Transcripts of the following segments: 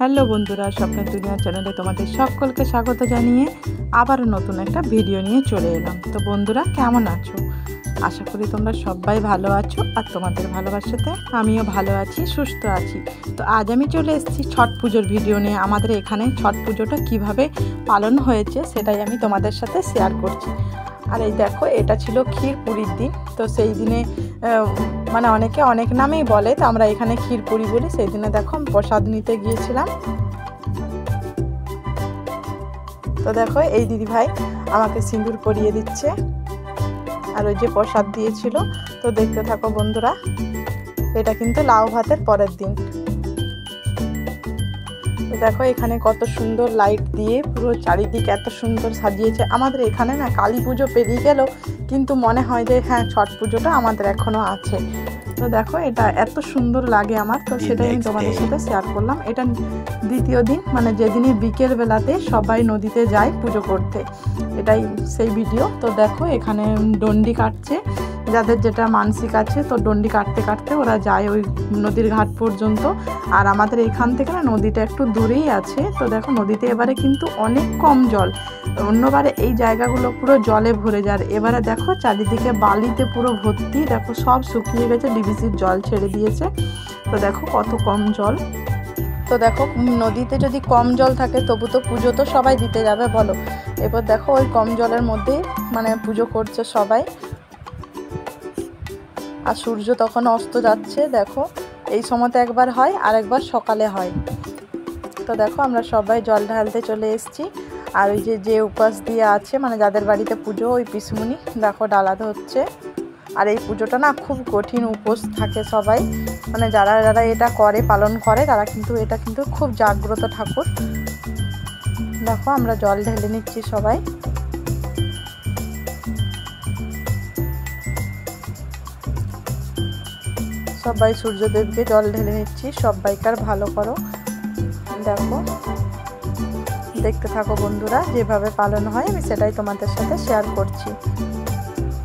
Hello বন্ধুরা, স্বপ্নের দুনিয়া চ্যানেলে তোমাদের সকলকে স্বাগত জানিয়ে আবারও নতুন একটা ভিডিও নিয়ে চলে এলাম। তো বন্ধুরা, কেমন আছো? আশা করি তোমরা সবাই ভালো আছো, আর তোমাদের ভালোবাসাতে আমিও ভালো আছি, সুস্থ আছি। তো আজ আমি চলে এসেছি ছট পুজোর ভিডিও নিয়ে। আমাদের এখানে ছট পুজোটা কিভাবে পালন হয়েছে সেটাই আমি তোমাদের সাথে শেয়ার করছি। আর এই দেখো, এটা ছিল ক্ষীরপুরীর দিন। তো সেই দিনে মানে অনেকে অনেক নামেই বলে, তো আমরা এখানে ক্ষীরপুরি বলি। সেই দিনে দেখো আমি প্রসাদ নিতে গিয়েছিলাম। তো দেখো, এই দিদি ভাই আমাকে সিঁদুর পরিয়ে দিচ্ছে, আর ওই যে প্রসাদ দিয়েছিল। তো দেখতে থাকো বন্ধুরা। এটা কিন্তু লাউ ভাতের পরের দিন। তো দেখো, এখানে কত সুন্দর লাইট দিয়ে পুরো চারিদিক এত সুন্দর সাজিয়েছে। আমাদের এখানে না কালী পুজো পেরিয়ে গেল, কিন্তু মনে হয় যে হ্যাঁ, ছট পুজোটা আমাদের এখনো আছে। তো দেখো, এটা এত সুন্দর লাগে আমার, তো সেটাই আমি তোমাদের সাথে শেয়ার করলাম। এটা দ্বিতীয় দিন, মানে যেদিনে বিকেল বেলাতে সবাই নদীতে যায় পুজো করতে, এটাই সেই ভিডিও। তো দেখো, এখানে ডন্ডি কাটছে, যাদের যেটা মানসিক আছে, তো ডন্ডি কাটতে কাটতে ওরা যায় ওই নদীর ঘাট পর্যন্ত। আর আমাদের এখান থেকে না নদীটা একটু দূরেই আছে। তো দেখো, নদীতে এবারে কিন্তু অনেক কম জল। অন্যবারে এই জায়গাগুলো পুরো জলে ভরে যায়, এবারে দেখো চারিদিকে বালিতে পুরো ভর্তি। দেখো সব শুকিয়ে গেছে, ডিবিসির জল ছেড়ে দিয়েছে। তো দেখো কত কম জল। তো দেখো, নদীতে যদি কম জল থাকে তবু তো পুজো তো সবাই দিতে যাবে বলো। এবার দেখো, ওই কম জলের মধ্যেই মানে পুজো করছে সবাই। আর সূর্য তখন অস্ত যাচ্ছে। দেখো, এই সময়তে একবার হয় আর একবার সকালে হয়। তো দেখো, আমরা সবাই জল ঢালতে চলে এসেছি। আর ওই যে উপাস দিয়ে আছে, মানে যাদের বাড়িতে পুজো, ওই পিসমুনি দেখো ডালা ধরছে। আর এই পুজোটা না খুব কঠিন, উপোস থাকে সবাই, মানে যারা যারা এটা করে, পালন করে, তারা কিন্তু এটা কিন্তু খুব জাগ্রত ঠাকুর। দেখো, আমরা জল ঢেলে নিচ্ছি সবাই। সবাই সূর্যদেবকে জল ঢেলে নিচ্ছি। সবাইকার ভালো করো। দেখো, দেখতে থাকো বন্ধুরা, যেভাবে পালন হয় আমি সেটাই তোমাদের সাথে শেয়ার করছি।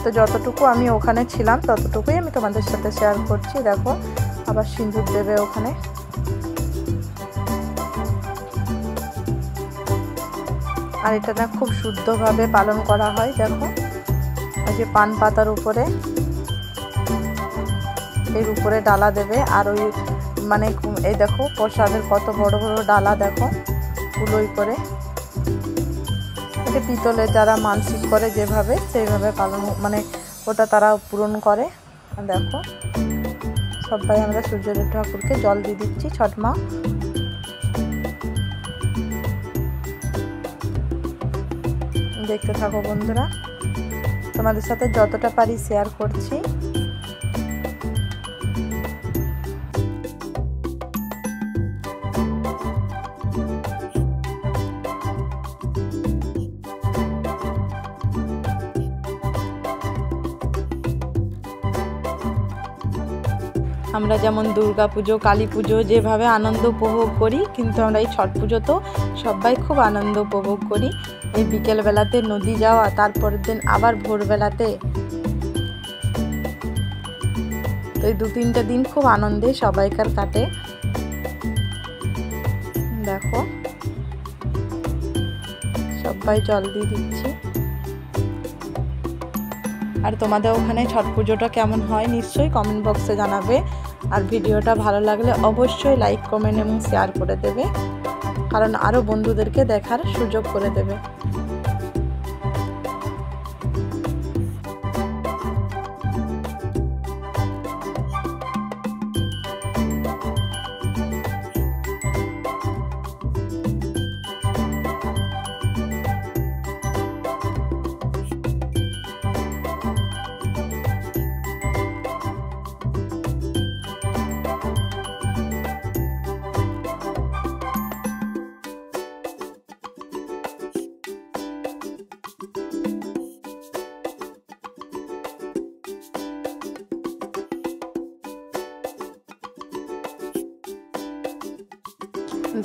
তো যতটুকু আমি ওখানে ছিলাম ততটুকুই আমি তোমাদের সাথে শেয়ার করছি। দেখো, আবার সিঁদুর দেবে ওখানে। আর এটা না খুব শুদ্ধভাবে পালন করা হয়। দেখো, ওই যে পান পাতার উপরে, এর উপরে ডালা দেবে। আর ওই মানে এই দেখো প্রসাদের কত বড় বড় ডালা, দেখো ফুলোই করে। এটা পিতলের, যারা মানসিক করে যেভাবে সেইভাবে পালন, মানে ওটা তারা পূরণ করে। দেখো, সবাই আমরা সূর্যদেব ঠাকুরকে জল দিয়ে দিচ্ছি, ছট মা। দেখতে থাকো বন্ধুরা, তোমাদের সাথে যতটা পারি শেয়ার করছি। আমরা যেমন দুর্গা পুজো, কালী পুজো যেভাবে আনন্দ উপভোগ করি, কিন্তু আমরা এই ছট পুজোতেও সবাই খুব আনন্দ উপভোগ করি। এই বিকেলবেলাতে নদী যাওয়া, তারপরের দিন আবার ভোরবেলাতে, তো এই 2-3টে দিন খুব আনন্দে সবাইকার কাটে। দেখো, সবাই জল দিয়ে দিচ্ছি। আর তোমাদের ওখানে ছট পুজোটা কেমন হয় নিশ্চয়ই কমেন্ট বক্সে জানাবে। আর ভিডিওটা ভালো লাগলে অবশ্যই লাইক, কমেন্ট এবং শেয়ার করে দেবে, কারণ আরও বন্ধুদেরকে দেখার সুযোগ করে দেবে।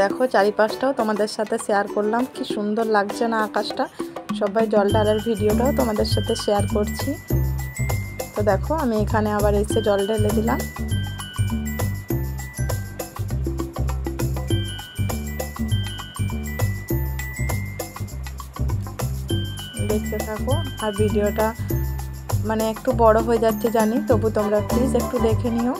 দেখো, চারিপাশটাও তোমাদের সাথে শেয়ার করলাম। কি সুন্দর লাগছে না আকাশটা। সবাই জল ঢালার ভিডিওটাও তোমাদের সাথে শেয়ার করছি। তো দেখো, আমি এখানে আবার এসে জল ঢেলে দিলাম। দেখতে থাকো। আর ভিডিওটা মানে একটু বড় হয়ে যাচ্ছে জানি, তবু তোমরা প্লিজ একটু দেখে নিও।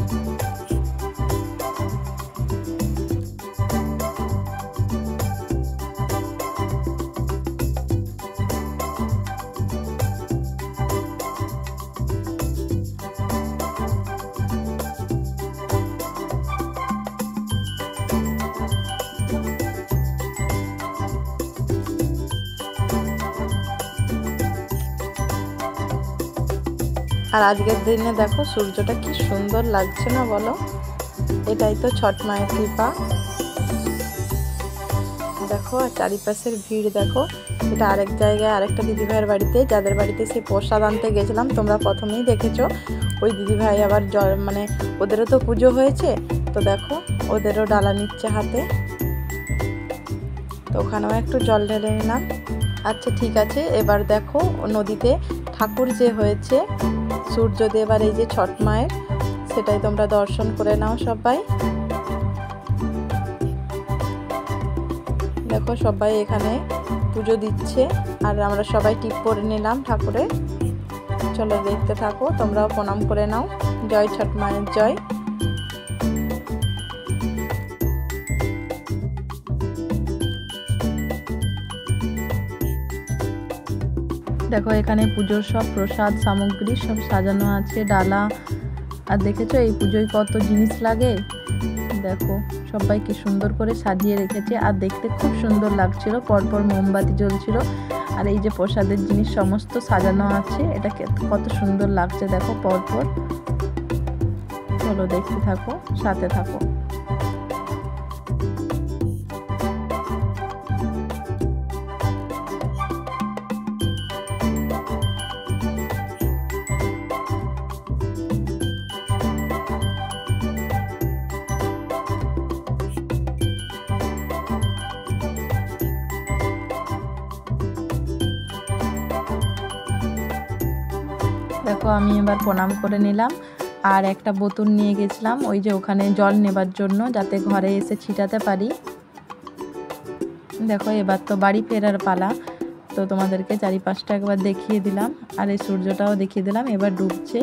আর আজকের দিনে দেখো সূর্যটা কি সুন্দর লাগছে না বলো? এটাই তো ছট মায়ের কৃপা। দেখো আর চারিপাশের ভিড় দেখো। এটা আরেক জায়গায় আরেকটা দিদিভাইয়ের বাড়িতে, যাদের বাড়িতে সেই প্রসাদ আনতে গেছিলাম, তোমরা প্রথমেই দেখেছো। ওই দিদিভাই আবার মানে ওদেরও তো পুজো হয়েছে, তো দেখো ওদেরও ডালা নিচ্ছে হাতে। তো ওখানেও একটু জল ঢেলে নিলাম। আচ্ছা ঠিক আছে, এবার দেখো নদীতে ঠাকুর যে হয়েছে সূর্যদেব আর এই যে ছট মায়ের, সেটাই তোমরা দর্শন করে নাও সবাই। দেখো সবাই এখানে পুজো দিচ্ছে আর আমরা সবাই টিপ পরে নিলাম ঠাকুরের। চলো দেখতে থাকো, তোমরাও প্রণাম করে নাও। জয় ছট মায়ের জয়। দেখো এখানে পুজোর সব প্রসাদ সামগ্রী সব সাজানো আছে, ডালা। আর দেখেছো এই পুজোয় কত জিনিস লাগে, দেখো সবাই কি সুন্দর করে সাজিয়ে রেখেছে। আর দেখতে খুব সুন্দর লাগছিল, পরপর মোমবাতি জ্বলছিল। আর এই যে প্রসাদের জিনিস সমস্ত সাজানো আছে, এটা কত সুন্দর লাগছে দেখো পরপর। চলো দেখতে থাকো, সাথে থাকো। দেখো আমি এবার প্রণাম করে নিলাম আর একটা বোতল নিয়ে গেছিলাম ওই যে ওখানে জল নেবার জন্য, যাতে ঘরে এসে ছিটাতে পারি। দেখো এবার তো বাড়ি ফেরার পালা, তো তোমাদেরকে চারিপাশটা একবার দেখিয়ে দিলাম আর এই সূর্যটাও দেখিয়ে দিলাম। এবার ডুবছে।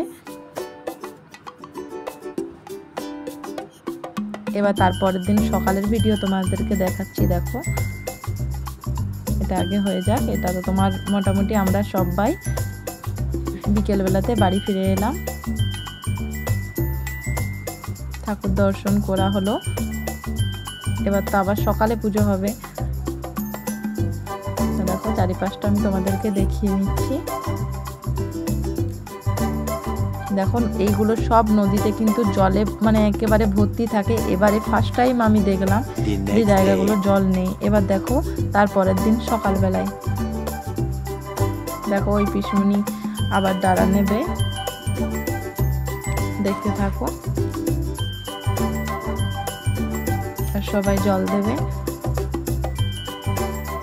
এবার তারপরের দিন সকালের ভিডিও তোমাদেরকে দেখাচ্ছি। দেখো এটা আগে হয়ে যাক। এটা তো তোমার মোটামুটি আমরা সবাই বিকেলবেলাতে বাড়ি ফিরে এলাম, ঠাকুর দর্শন করা হলো। এবার তো আবার সকালে পুজো হবে। দেখো চারিপাশটা আমি তোমাদেরকে দেখিয়ে নিচ্ছি। দেখো এইগুলো সব নদীতে কিন্তু জলে মানে একেবারে ভর্তি থাকে। এবারে ফার্স্ট টাইম আমি দেখলাম যে জায়গাগুলো জল নেই। এবার দেখো তারপরের দিন সকালবেলায় দেখো ওই পিসমণি আবার ডালা নেবে, দেখতে থাকো। আর সবাই জল দেবে।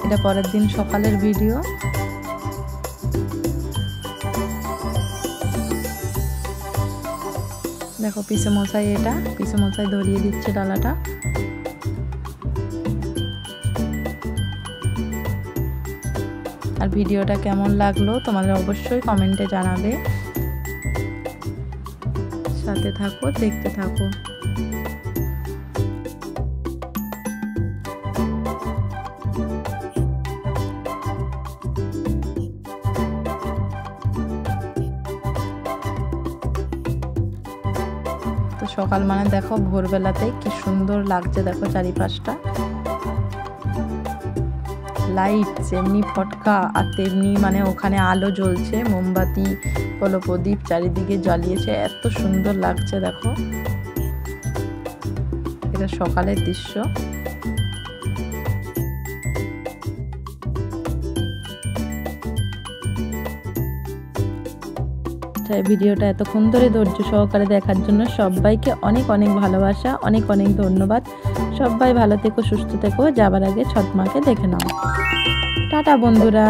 এটা পরের দিন সকালের ভিডিও। দেখো পিসে মশাই, এটা পিসে মশাই ধরিয়ে দিচ্ছে ডালাটা। আর ভিডিওটা কেমন লাগলো তোমাদের অবশ্যই কমেন্টে জানাবে। সাথে থাকো, দেখতে থাকো। তো সকাল মানে দেখো ভোরবেলাতে কি সুন্দর লাগছে, দেখো চারিপাশটা লাইট যেমনি ফটকা আর তেমনি মানে ওখানে আলো জ্বলছে, মোমবাতি কলো প্রদীপ চারিদিকে জ্বালিয়েছে, এত সুন্দর লাগছে। দেখো এটা সকালের দৃশ্য। ভিডিওটা এতক্ষণ ধরে ধৈর্য সহকারে দেখার জন্য সবাইকে অনেক অনেক ভালোবাসা, অনেক অনেক ধন্যবাদ। সবাই ভালো থেকো, সুস্থ থেকো। যাবার আগে ছট মাকে দেখে নাও। টাটা বন্ধুরা।